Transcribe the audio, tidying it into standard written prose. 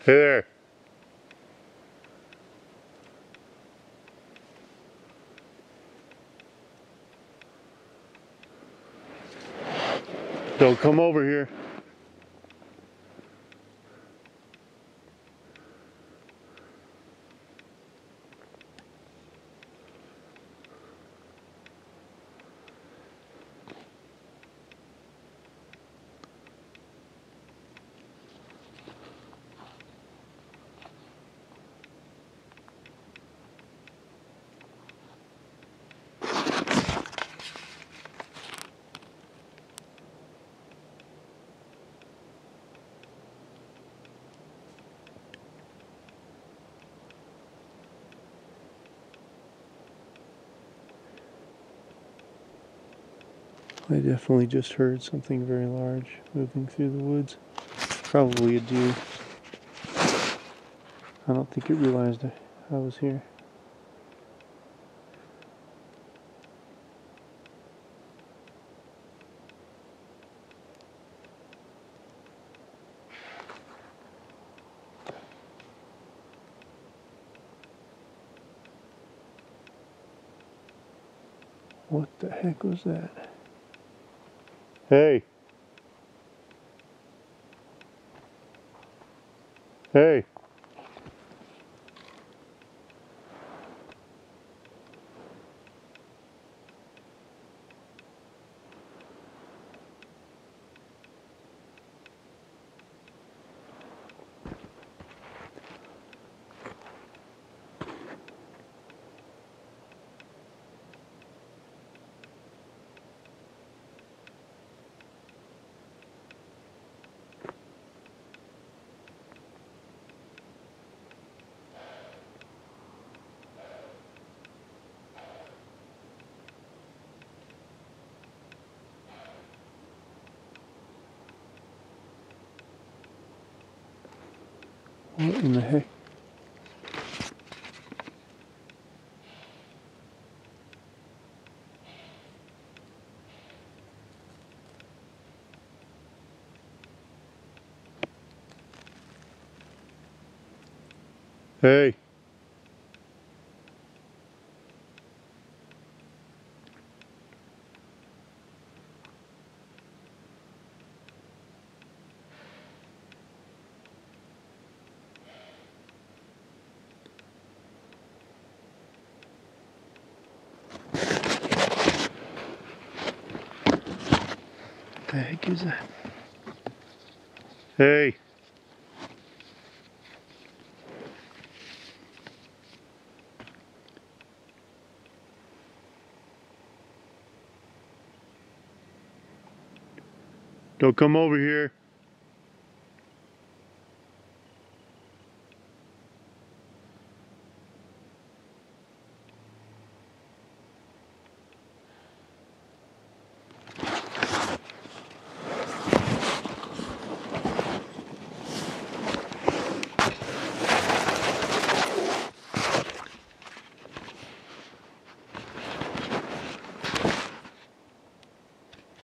Hey there. Don't come over here. I definitely just heard something very large moving through the woods. Probably a deer. I don't think it realized I was here. What the heck was that? Hey. Hey. What in the heck? Hey. What the heck is that? Hey. Don't come over here.